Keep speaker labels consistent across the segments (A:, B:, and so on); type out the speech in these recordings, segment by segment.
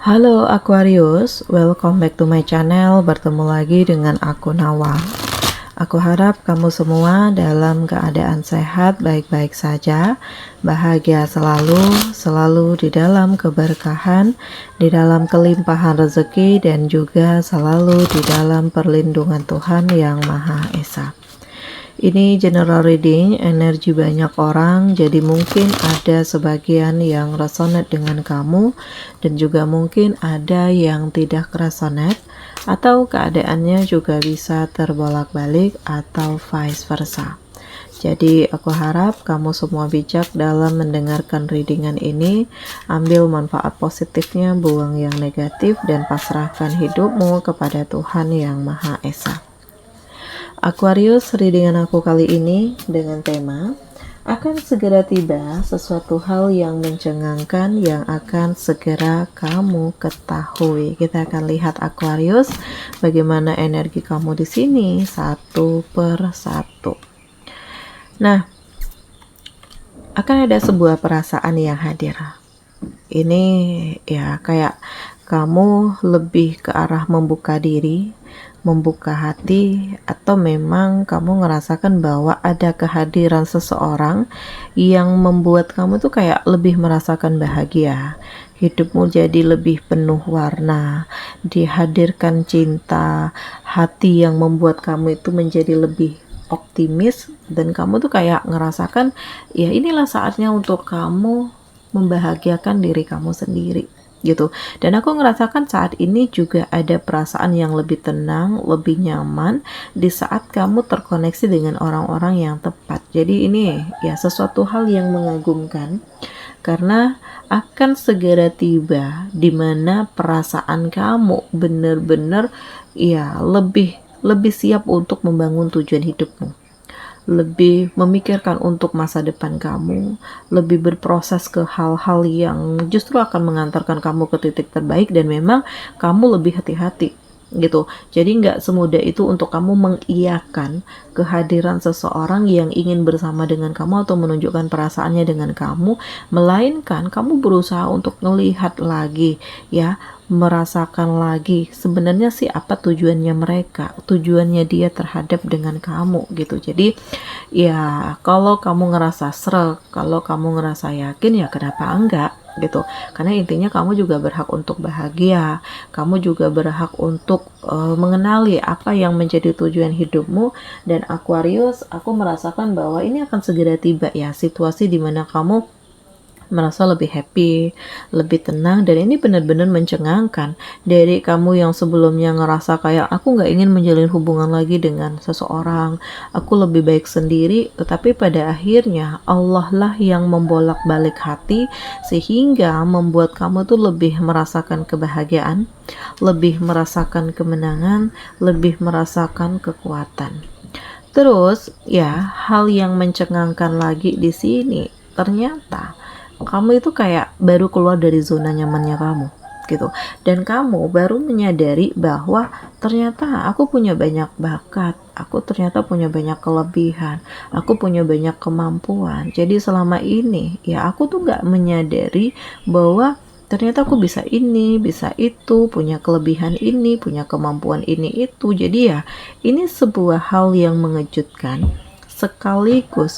A: Halo Aquarius, welcome back to my channel. Bertemu lagi dengan aku Nawang. Aku harap kamu semua dalam keadaan sehat, baik-baik saja, bahagia selalu di dalam keberkahan, di dalam kelimpahan rezeki, dan juga selalu di dalam perlindungan Tuhan Yang Maha Esa. Ini general reading, energi banyak orang, jadi mungkin ada sebagian yang resonate dengan kamu, dan juga mungkin ada yang tidak resonate, atau keadaannya juga bisa terbolak-balik atau vice versa. Jadi aku harap kamu semua bijak dalam mendengarkan readingan ini, ambil manfaat positifnya, buang yang negatif, dan pasrahkan hidupmu kepada Tuhan Yang Maha Esa. Aquarius, readingan aku kali ini dengan tema akan segera tiba sesuatu hal yang mencengangkan yang akan segera kamu ketahui. Kita akan lihat Aquarius, bagaimana energi kamu di sini satu per satu. Nah, akan ada sebuah perasaan yang hadir. Ini ya kayak kamu lebih ke arah membuka diri, membuka hati, atau memang kamu ngerasakan bahwa ada kehadiran seseorang yang membuat kamu tuh kayak lebih merasakan bahagia, hidupmu jadi lebih penuh warna, dihadirkan cinta, hati yang membuat kamu itu menjadi lebih optimis, dan kamu tuh kayak ngerasakan ya inilah saatnya untuk kamu membahagiakan diri kamu sendiri gitu. Dan aku ngerasakan saat ini juga ada perasaan yang lebih tenang, lebih nyaman di saat kamu terkoneksi dengan orang-orang yang tepat. Jadi ini ya sesuatu hal yang mengagumkan, karena akan segera tiba di mana perasaan kamu benar-benar ya lebih siap untuk membangun tujuan hidupmu, lebih memikirkan untuk masa depan kamu, lebih berproses ke hal-hal yang justru akan mengantarkan kamu ke titik terbaik, dan memang kamu lebih hati-hati gitu. Jadi nggak semudah itu untuk kamu mengiyakan kehadiran seseorang yang ingin bersama dengan kamu atau menunjukkan perasaannya dengan kamu, melainkan kamu berusaha untuk melihat lagi ya, merasakan lagi sebenarnya sih apa tujuannya mereka, tujuannya dia terhadap dengan kamu gitu. Jadi ya kalau kamu ngerasa sreg, kalau kamu ngerasa yakin, ya kenapa enggak gitu. Karena intinya kamu juga berhak untuk bahagia, kamu juga berhak untuk mengenali apa yang menjadi tujuan hidupmu. Dan Aquarius, aku merasakan bahwa ini akan segera tiba ya, situasi dimana kamu merasa lebih happy, lebih tenang, dan ini benar-benar mencengangkan dari kamu yang sebelumnya ngerasa kayak aku nggak ingin menjalin hubungan lagi dengan seseorang, aku lebih baik sendiri. Tetapi pada akhirnya Allah lah yang membolak-balik hati sehingga membuat kamu tuh lebih merasakan kebahagiaan, lebih merasakan kemenangan, lebih merasakan kekuatan. Terus ya, hal yang mencengangkan lagi di sini ternyata kamu itu kayak baru keluar dari zona nyamannya kamu gitu, dan kamu baru menyadari bahwa ternyata aku punya banyak bakat, aku ternyata punya banyak kelebihan, aku punya banyak kemampuan. Jadi selama ini ya aku tuh gak menyadari bahwa ternyata aku bisa ini, bisa itu, punya kelebihan ini, punya kemampuan ini itu. Jadi ya ini sebuah hal yang mengejutkan, sekaligus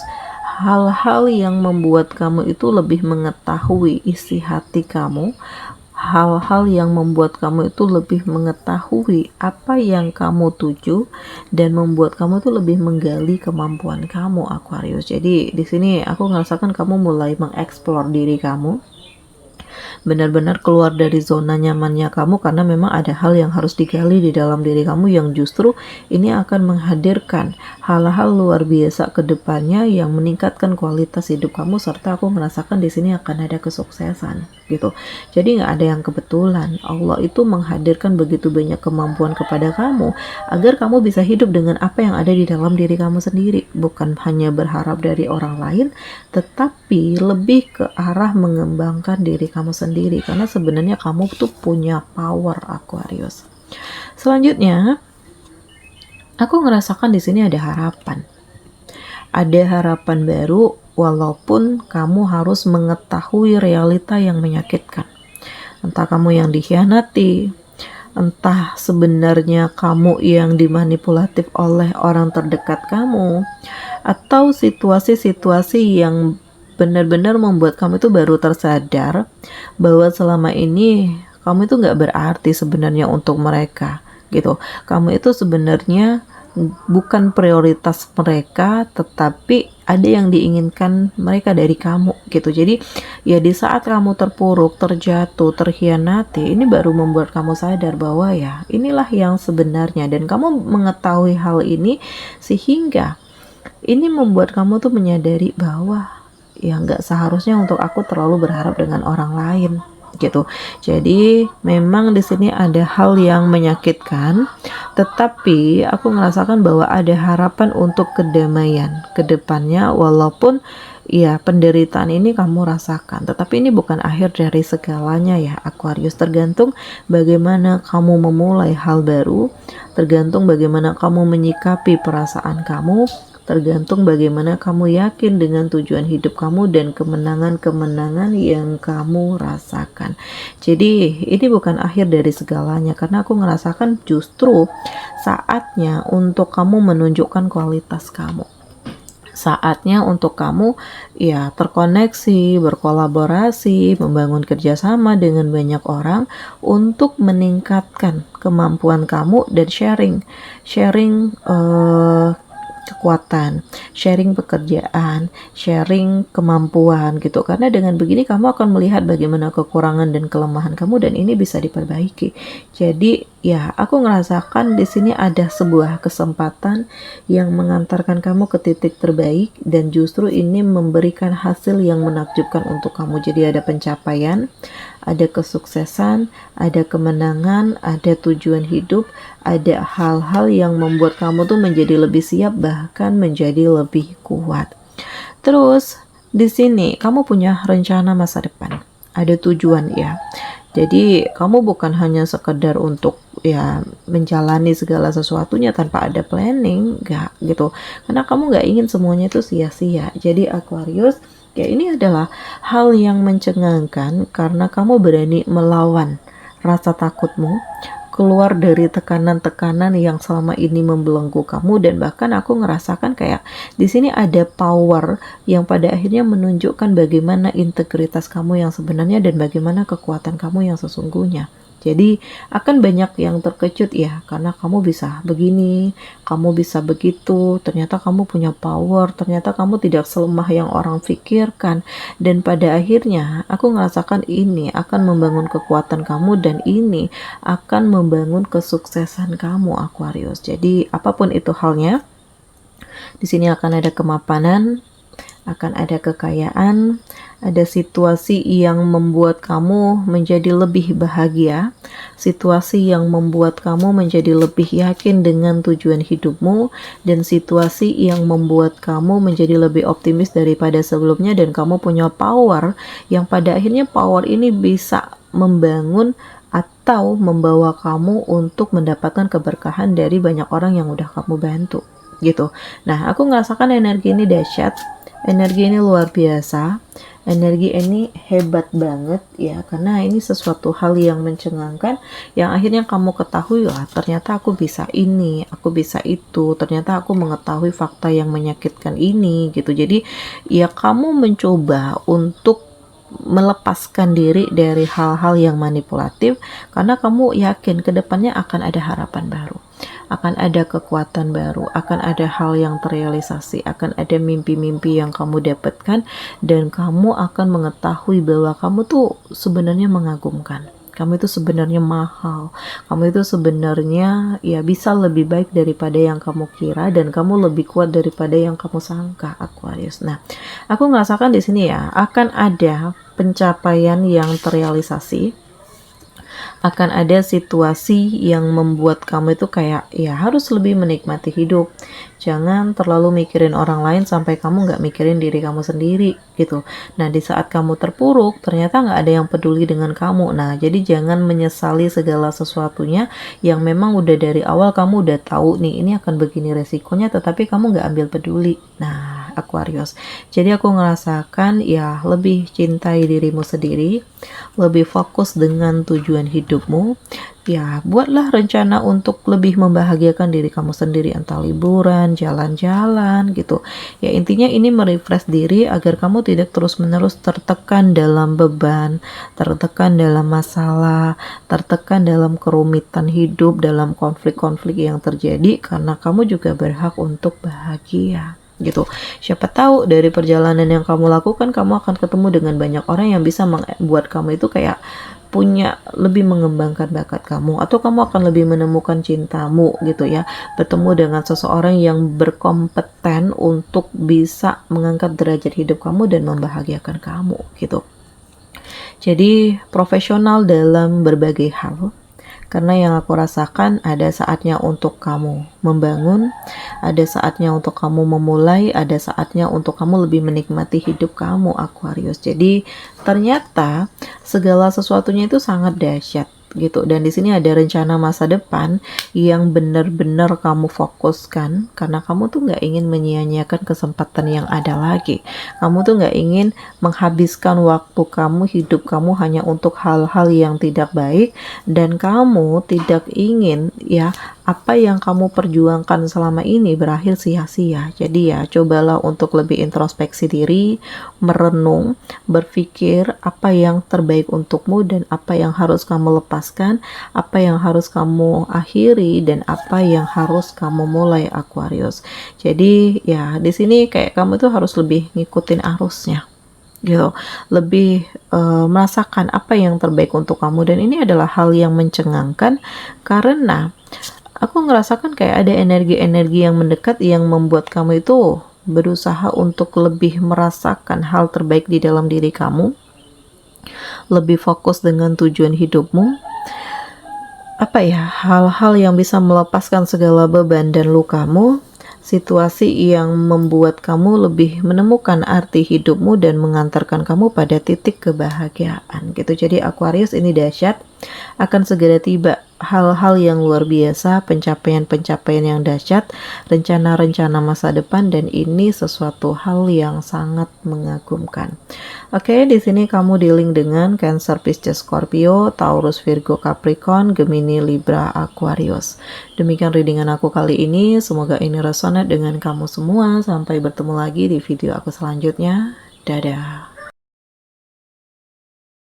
A: hal-hal yang membuat kamu itu lebih mengetahui isi hati kamu, hal-hal yang membuat kamu itu lebih mengetahui apa yang kamu tuju, dan membuat kamu tuh lebih menggali kemampuan kamu, Aquarius. Jadi di sini aku ngerasakan kamu mulai mengeksplor diri kamu, benar-benar keluar dari zona nyamannya kamu, karena memang ada hal yang harus digali di dalam diri kamu yang justru ini akan menghadirkan hal-hal luar biasa ke depannya yang meningkatkan kualitas hidup kamu, serta aku merasakan di sini akan ada kesuksesan gitu. Jadi nggak ada yang kebetulan, Allah itu menghadirkan begitu banyak kemampuan kepada kamu agar kamu bisa hidup dengan apa yang ada di dalam diri kamu sendiri, bukan hanya berharap dari orang lain, tetapi lebih ke arah mengembangkan diri kamu sendiri, karena sebenarnya kamu tuh punya power, Aquarius. Selanjutnya, aku ngerasakan di sini ada harapan. Ada harapan baru walaupun kamu harus mengetahui realita yang menyakitkan. entah kamu yang dikhianati, entah sebenarnya kamu yang dimanipulatif oleh orang terdekat kamu, atau situasi-situasi yang benar-benar membuat kamu itu baru tersadar bahwa selama ini kamu itu nggak berarti sebenarnya untuk mereka gitu. Kamu itu sebenarnya bukan prioritas mereka, tetapi ada yang diinginkan mereka dari kamu gitu. Jadi ya di saat kamu terpuruk, terjatuh, terkhianati, ini baru membuat kamu sadar bahwa ya inilah yang sebenarnya, dan kamu mengetahui hal ini sehingga ini membuat kamu tuh menyadari bahwa ya nggak seharusnya untuk aku terlalu berharap dengan orang lain gitu. Jadi memang di sini ada hal yang menyakitkan, tetapi aku merasakan bahwa ada harapan untuk kedamaian ke depannya, walaupun ya penderitaan ini kamu rasakan, tetapi ini bukan akhir dari segalanya ya Aquarius. Tergantung bagaimana kamu memulai hal baru, tergantung bagaimana kamu menyikapi perasaan kamu, tergantung bagaimana kamu yakin dengan tujuan hidup kamu dan kemenangan-kemenangan yang kamu rasakan. Jadi ini bukan akhir dari segalanya, karena aku ngerasakan justru saatnya untuk kamu menunjukkan kualitas kamu. Saatnya untuk kamu ya terkoneksi, berkolaborasi, membangun kerjasama dengan banyak orang untuk meningkatkan kemampuan kamu dan sharing kekuatan, sharing pekerjaan, sharing kemampuan gitu. Karena dengan begini kamu akan melihat bagaimana kekurangan dan kelemahan kamu, dan ini bisa diperbaiki. Jadi ya aku ngerasakan di sini ada sebuah kesempatan yang mengantarkan kamu ke titik terbaik, dan justru ini memberikan hasil yang menakjubkan untuk kamu. Jadi ada pencapaian, ada kesuksesan, ada kemenangan, ada tujuan hidup, ada hal-hal yang membuat kamu tuh menjadi lebih siap, bahkan menjadi lebih kuat. Terus di sini kamu punya rencana masa depan, ada tujuan ya. Jadi kamu bukan hanya sekedar untuk ya menjalani segala sesuatunya tanpa ada planning, enggak gitu. Karena kamu nggak ingin semuanya itu sia-sia. Jadi Aquarius, ya ini adalah hal yang mencengangkan karena kamu berani melawan rasa takutmu, keluar dari tekanan-tekanan yang selama ini membelenggu kamu, dan bahkan aku ngerasakan kayak di sini ada power yang pada akhirnya menunjukkan bagaimana integritas kamu yang sebenarnya dan bagaimana kekuatan kamu yang sesungguhnya. Jadi akan banyak yang terkejut ya, karena kamu bisa begini, kamu bisa begitu, ternyata kamu punya power, ternyata kamu tidak selemah yang orang pikirkan. Dan pada akhirnya aku ngerasakan ini akan membangun kekuatan kamu, dan ini akan membangun kesuksesan kamu Aquarius. Jadi apapun itu halnya, di sini akan ada kemapanan, akan ada kekayaan, ada situasi yang membuat kamu menjadi lebih bahagia, situasi yang membuat kamu menjadi lebih yakin dengan tujuan hidupmu, dan situasi yang membuat kamu menjadi lebih optimis daripada sebelumnya, dan kamu punya power yang pada akhirnya power ini bisa membangun atau membawa kamu untuk mendapatkan keberkahan dari banyak orang yang udah kamu bantu gitu. Nah, aku ngerasakan energi ini dahsyat, energi ini luar biasa, energi ini hebat banget ya, karena ini sesuatu hal yang mencengangkan yang akhirnya kamu ketahui, wah ternyata aku bisa ini, aku bisa itu, ternyata aku mengetahui fakta yang menyakitkan ini gitu. Jadi ya kamu mencoba untuk melepaskan diri dari hal-hal yang manipulatif, karena kamu yakin kedepannya akan ada harapan baru, akan ada kekuatan baru, akan ada hal yang terrealisasi, akan ada mimpi-mimpi yang kamu dapatkan, dan kamu akan mengetahui bahwa kamu tuh sebenarnya mengagumkan, kamu itu sebenarnya mahal, kamu itu sebenarnya ya bisa lebih baik daripada yang kamu kira, dan kamu lebih kuat daripada yang kamu sangka Aquarius. Nah, aku ngerasakan di sini ya akan ada pencapaian yang terrealisasi, akan ada situasi yang membuat kamu itu kayak ya harus lebih menikmati hidup. Jangan terlalu mikirin orang lain sampai kamu nggak mikirin diri kamu sendiri gitu. Nah, di saat kamu terpuruk ternyata nggak ada yang peduli dengan kamu. Nah, jadi jangan menyesali segala sesuatunya yang memang udah dari awal kamu udah tahu nih ini akan begini resikonya, tetapi kamu nggak ambil peduli. Nah, Aquarius. Jadi aku ngerasakan ya lebih cintai dirimu sendiri, lebih fokus dengan tujuan hidupmu. Ya, buatlah rencana untuk lebih membahagiakan diri kamu sendiri, entah liburan, jalan-jalan gitu. Ya, intinya ini merefresh diri agar kamu tidak terus-menerus tertekan dalam beban, tertekan dalam masalah, tertekan dalam kerumitan hidup, dalam konflik-konflik yang terjadi, karena kamu juga berhak untuk bahagia gitu. Siapa tahu dari perjalanan yang kamu lakukan, kamu akan ketemu dengan banyak orang yang bisa membuat kamu itu kayak punya lebih mengembangkan bakat kamu, atau kamu akan lebih menemukan cintamu gitu ya, bertemu dengan seseorang yang berkompeten untuk bisa mengangkat derajat hidup kamu dan membahagiakan kamu gitu. Jadi profesional dalam berbagai hal, karena yang aku rasakan ada saatnya untuk kamu membangun, ada saatnya untuk kamu memulai, ada saatnya untuk kamu lebih menikmati hidup kamu, Aquarius. Jadi ternyata segala sesuatunya itu sangat dahsyat gitu, dan di sini ada rencana masa depan yang benar-benar kamu fokuskan, karena kamu tuh nggak ingin menyia-nyiakan kesempatan yang ada lagi. Kamu tuh nggak ingin menghabiskan waktu kamu, hidup kamu hanya untuk hal-hal yang tidak baik, dan kamu tidak ingin ya apa yang kamu perjuangkan selama ini berakhir sia-sia. Jadi ya cobalah untuk lebih introspeksi diri, merenung, berpikir apa yang terbaik untukmu dan apa yang harus kamu lepaskan, apa yang harus kamu akhiri, dan apa yang harus kamu mulai, Aquarius. Jadi ya di sini kayak kamu tuh harus lebih ngikutin arusnya gitu, lebih merasakan apa yang terbaik untuk kamu, dan ini adalah hal yang mencengangkan karena aku ngerasakan kayak ada energi-energi yang mendekat yang membuat kamu itu berusaha untuk lebih merasakan hal terbaik di dalam diri kamu, lebih fokus dengan tujuan hidupmu, apa ya, hal-hal yang bisa melepaskan segala beban dan lukamu, situasi yang membuat kamu lebih menemukan arti hidupmu dan mengantarkan kamu pada titik kebahagiaan gitu. Jadi Aquarius, ini dahsyat, akan segera tiba hal-hal yang luar biasa, pencapaian-pencapaian yang dahsyat, rencana-rencana masa depan, dan ini sesuatu hal yang sangat mengagumkan. Oke, di sini kamu dealing dengan Cancer, Pisces, Scorpio, Taurus, Virgo, Capricorn, Gemini, Libra, Aquarius. Demikian readingan aku kali ini, semoga ini resonate dengan kamu semua. Sampai bertemu lagi di video aku selanjutnya. Dadah.